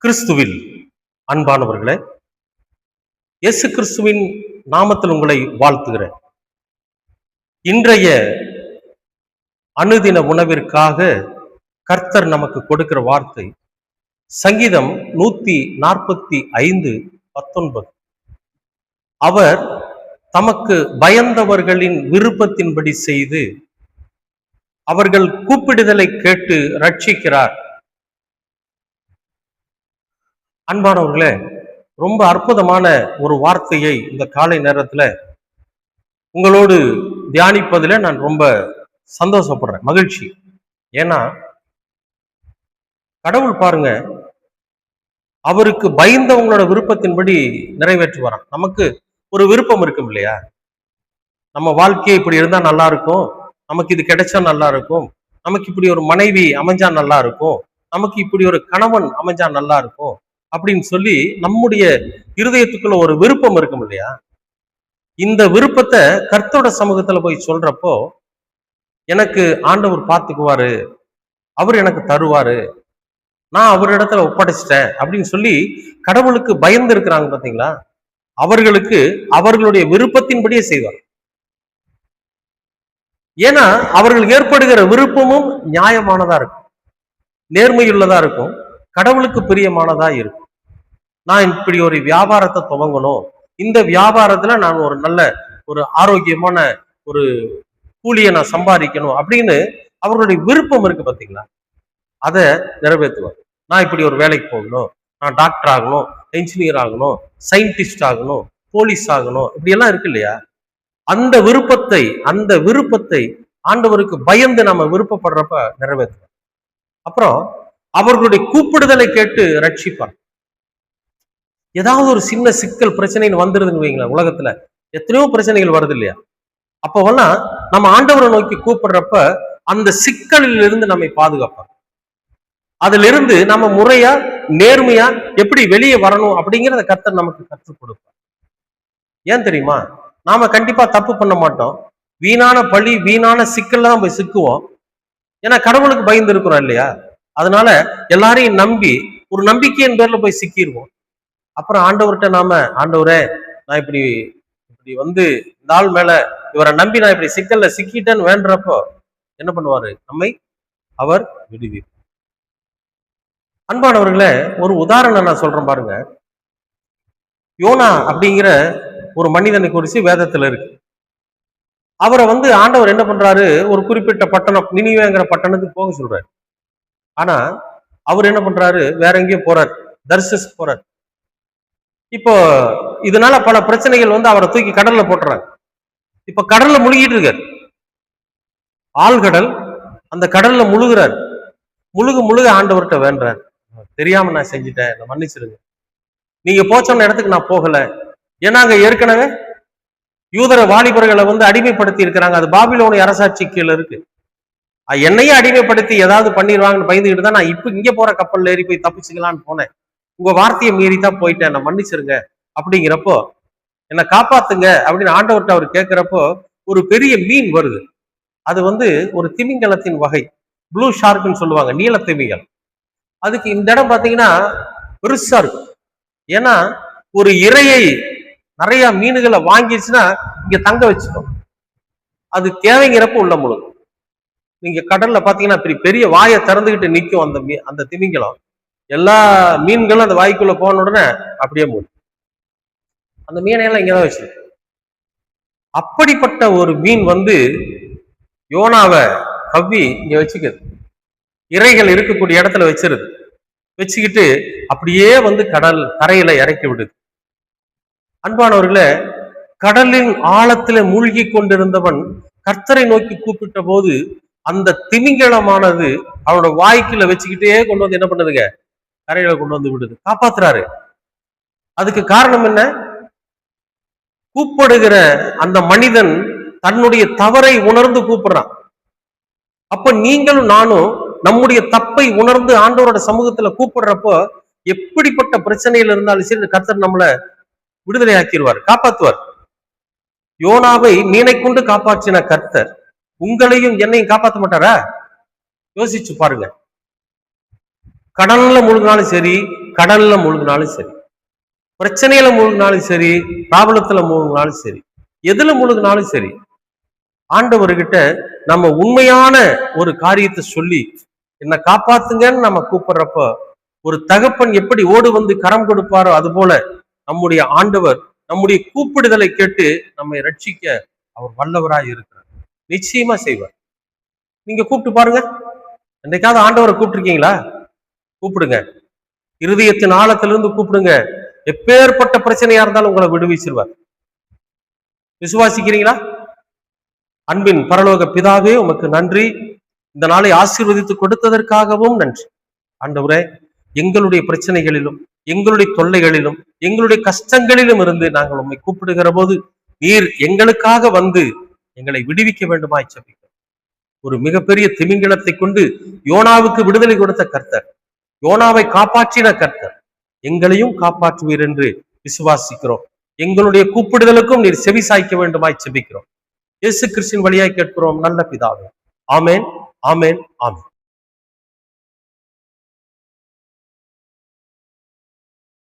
கிறிஸ்துவில் அன்பானவர்களே, இயேசு கிறிஸ்துவின் நாமத்தில் உங்களை வாழ்த்துகிறேன். இன்றைய அனுதின உணவிற்காக கர்த்தர் நமக்கு கொடுக்கிற வார்த்தை சங்கீதம் 145:19. அவர் தமக்கு பயந்தவர்களின் விருப்பத்தின்படி செய்து அவர்கள் கூப்பிடுதலை கேட்டு ரட்சிக்கிறார். அன்பானவர்களே, ரொம்ப அற்புதமான ஒரு வார்த்தையை இந்த காலை நேரத்துல உங்களோடு தியானிப்பதில் நான் ரொம்ப சந்தோஷப்படுறேன், மகிழ்ச்சி. ஏன்னா கடவுள் பாருங்க, அவருக்கு பயந்தவங்களோட விருப்பத்தின்படி நிறைவேற்றுவாராம். நமக்கு ஒரு விருப்பம் இருக்கும் இல்லையா? நம்ம வாழ்க்கையை இப்படி இருந்தா நல்லா இருக்கும், நமக்கு இது கிடைச்சா நல்லா இருக்கும், நமக்கு இப்படி ஒரு மனைவி அமைஞ்சா நல்லா இருக்கும், நமக்கு இப்படி ஒரு கணவன் அமைஞ்சா நல்லா இருக்கும் அப்படின்னு சொல்லி நம்முடைய இருதயத்துக்குள்ள ஒரு விருப்பம் இருக்கும் இல்லையா? இந்த விருப்பத்தை கர்த்தரோட சமூகத்துல போய் சொல்றப்போ, எனக்கு ஆண்டவர் பார்த்துக்குவாரு, அவர் எனக்கு தருவாரு, நான் அவரிடத்துல ஒப்படைச்சிட்டேன் அப்படின்னு சொல்லி கடவுளுக்கு பயந்து இருக்கிறாங்க பாத்தீங்களா? அவர்களுக்கு அவர்களுடைய விருப்பத்தின்படியே செய்வார். ஏன்னா அவர்களுக்கு ஏற்படுகிற விருப்பமும் நியாயமானதா இருக்கும், நேர்மையுள்ளதா இருக்கும், கடவுளுக்கு பிரியமானதா இருக்கும். நான் இப்படி ஒரு வியாபாரத்தை துவங்கணும், இந்த வியாபாரத்துல நான் ஒரு நல்ல ஒரு ஆரோக்கியமான ஒரு கூலியை நான் சம்பாதிக்கணும் அப்படின்னு அவர்களுடைய விருப்பம் இருக்கு பாத்தீங்களா? அதை நிறைவேற்றுவார். நான் இப்படி ஒரு வேலைக்கு போகணும், நான் டாக்டர் ஆகணும், என்ஜினியர் ஆகணும், சயின்டிஸ்ட் ஆகணும், போலீஸ் ஆகணும், இப்படி எல்லாம் இருக்கு இல்லையா? அந்த விருப்பத்தை ஆண்டவருக்கு பயந்து நம்ம விருப்பப்படுறப்ப நிறைவேற்றுவார். அப்புறம் அவர்களுடைய கூப்பிடுதலை கேட்டு ரட்சிப்பார். ஏதாவது ஒரு சின்ன சிக்கல் பிரச்சனைன்னு வந்துருதுன்னு வைங்களேன், உலகத்துல எத்தனையோ பிரச்சனைகள் வருது இல்லையா? அப்போவெல்லாம் நம்ம ஆண்டவரை நோக்கி கூப்பிடுறப்ப அந்த சிக்கலில் இருந்து நம்மை பாதுகாப்பார். அதுல இருந்து நம்ம முறையா நேர்மையா எப்படி வெளியே வரணும் அப்படிங்கிறத கர்த்தர் நமக்கு கற்றுக் கொடுப்பார். ஏன் தெரியுமா? நாம கண்டிப்பா தப்பு பண்ண மாட்டோம், வீணான பழி வீணான சிக்கல்ல தான் போய் சிக்குவோம். ஏன்னா கடவுளுக்கு பயந்து இருக்கிறோம் இல்லையா? அதனால எல்லாரையும் நம்பி ஒரு நம்பிக்கையின் பேர்ல போய் சிக்கிடுவோம். அப்புறம் ஆண்டவர்கிட்ட நாம, ஆண்டவரே நான் இப்படி வந்து இந்த ஆள் மேல இவரை நம்பி நான் இப்படி சிக்கல்ல சிக்கிட்டேன்னு வேண்டப்போ என்ன பண்ணுவாரு? நம்மை அவர் விடுவிப்பார். அன்பானவர்களே, ஒரு உதாரணம் நான் சொல்றேன் பாருங்க. யோனா அப்படிங்கிற ஒரு மனிதனை குறித்து வேதத்துல இருக்கு. அவரை வந்து ஆண்டவர் என்ன பண்றாரு? ஒரு குறிப்பிட்ட பட்டணம், நினிவேங்கிற பட்டணத்துக்கு போக சொல்றாரு. ஆனா அவர் என்ன பண்றாரு? வேற எங்கேயோ போறாரு, தர்சஸ் போறாரு. இப்போ இதனால பல பிரச்சனைகள் வந்து அவரை தூக்கி கடல்ல போட்டுறாங்க. இப்ப கடல்ல முழுகிட்டு இருக்காரு, ஆழ்கடல். அந்த கடல்ல முழுகுறாரு. முழுக ஆண்டவர்கிட்ட வேண்டார், தெரியாம நான் செஞ்சுட்டேன், நான் மன்னிச்சிருங்க, நீங்க போச்சோன்ன இடத்துக்கு நான் போகல. ஏன்னா அங்க ஏற்கனவே யூதர வாலிபர்களை வந்து அடிமைப்படுத்தி இருக்கிறாங்க. அது பாபிலோனிய அரசாட்சி கீழே இருக்கு. என்னையும் அடிமைப்படுத்தி ஏதாவது பண்ணிடுவாங்கன்னு பயந்துக்கிட்டு தான் நான் இப்ப இங்க போற கப்பல்ல ஏறி போய் தப்பிச்சுக்கலான்னு போனேன். உங்க வார்த்தையை மீறி தான் போயிட்டேன், நான் மன்னிச்சிருங்க அப்படிங்கிறப்போ, என்னை காப்பாத்துங்க அப்படின்னு ஆண்டவர்கிட்ட அவர் கேட்கிறப்போ ஒரு பெரிய மீன் வருது. அது வந்து ஒரு திமிங்கலத்தின் வகை, ப்ளூ ஷார்க்னு சொல்லுவாங்க, நீல திமிங்கலம். அதுக்கு இந்த இடம் பாத்தீங்கன்னா பெருசா இருக்கும். ஏன்னா ஒரு இரையை நிறைய மீன்களை வாங்கிடுச்சுன்னா இங்க தங்க வச்சுக்கணும், அது தேவைங்கிறப்ப உள்ள முழுகும். நீங்க கடல்ல பாத்தீங்கன்னா பெரிய வாயை திறந்துகிட்டு நிற்கும் அந்த திமிங்கலம். எல்லா மீன்களும் அந்த வாய்க்குள்ள போன உடனே அப்படியே மூடும். அந்த மீனையெல்லாம் இங்கதான் வச்சிருக்கு. அப்படிப்பட்ட ஒரு மீன் வந்து யோனாவை கவ்வி இங்க வச்சுக்கிறது, இறைகள் இருக்கக்கூடிய இடத்துல வச்சுக்கிட்டு அப்படியே வந்து கரையில இறக்கி விடுது. அன்பானவர்களே, கடலின் ஆழத்துல மூழ்கி கொண்டிருந்தவன் கர்த்தரை நோக்கி கூப்பிட்ட போது அந்த திமிங்கலமானது அவனோட வாய்க்குள்ள வச்சுக்கிட்டே கொண்டு வந்து என்ன பண்ணுதுங்க? கரையில கொண்டு வந்து விடுது, காப்பாத்துறாரு. அதுக்கு காரணம் என்ன? கூப்பிடுகிற அந்த மனிதன் தன்னுடைய தவறை உணர்ந்து கூப்பிடுறான். அப்ப நீங்களும் நானும் நம்முடைய தப்பை உணர்ந்து ஆண்டவரோட சமூகத்துல கூப்பிடுறப்போ எப்படிப்பட்ட பிரச்சனையில இருந்தாலும் சரி கர்த்தர் நம்மளை விடுதலை ஆக்கிடுவார், காப்பாற்றுவார். யோனாவை மீனை கொண்டு காப்பாற்றின கர்த்தர் உங்களையும் என்னையும் காப்பாற்ற மாட்டாரா? யோசிச்சு பாருங்க. கடல்ல முழுகினாலும் சரி, கடல்ல மூழ்கினாலும் சரி, பிரச்சனையில மூழ்கினாலும் சரி, பிராபலத்துல மூழ்கினாலும் சரி, எதுல மூழ்கினாலும் சரி, ஆண்டவர்கிட்ட நம்ம உண்மையான ஒரு காரியத்தை சொல்லி என்னை காப்பாத்துங்கன்னு நம்ம கூப்பிடுறப்ப ஒரு தகப்பன் எப்படி ஓடு வந்து கரம் கொடுப்பாரோ அது போல நம்முடைய ஆண்டவர் நம்முடைய கூப்பிடுதலை கேட்டு நம்மை ரட்சிக்க அவர் வல்லவராய் இருக்கிறார். நிச்சயமா செய்வார். நீங்க கூப்பிட்டு பாருங்க. என்னைக்காவது ஆண்டவரை கூப்பிட்டுருக்கீங்களா? கூப்பிடுங்க. இருதயத்தின் ஆழத்திலிருந்து கூப்பிடுங்க. எப்பேற்பட்ட பிரச்சனையா இருந்தாலும் உங்களை விடுவிச்சிருவார். விசுவாசிக்கிறீங்களா? அன்பின் பரலோக பிதாவே, உமக்கு நன்றி. இந்த நாளை ஆசீர்வதித்து கொடுத்ததற்காகவும் நன்றி. ஆண்டவரே, எங்களுடைய பிரச்சனைகளிலும் எங்களுடைய தொல்லைகளிலும் எங்களுடைய கஷ்டங்களிலும் இருந்து நாங்கள் உம்மை கூப்பிடுகிற போது நீர் எங்களுக்காக வந்து எங்களை விடுவிக்க வேண்டுமாய் ஜெபிக்கிறோம். ஒரு மிகப்பெரிய திமிங்கலத்தை கொண்டு யோனாவுக்கு விடுதலை கொடுத்த கர்த்தர், யோனாவை காப்பாற்றின கர்த்தர், எங்களையும் காப்பாற்றுவீர் என்று விசுவாசிக்கிறோம். எங்களுடைய கூப்பிடுதலுக்கும் நீர் செவி சாய்க்க வேண்டுமாய் ஜெபிக்கிறோம். இயேசு கிறிஸ்துவின் வழியாய் கேட்கிறோம் நல்ல பிதாவே. ஆமேன், ஆமேன், ஆமேன்.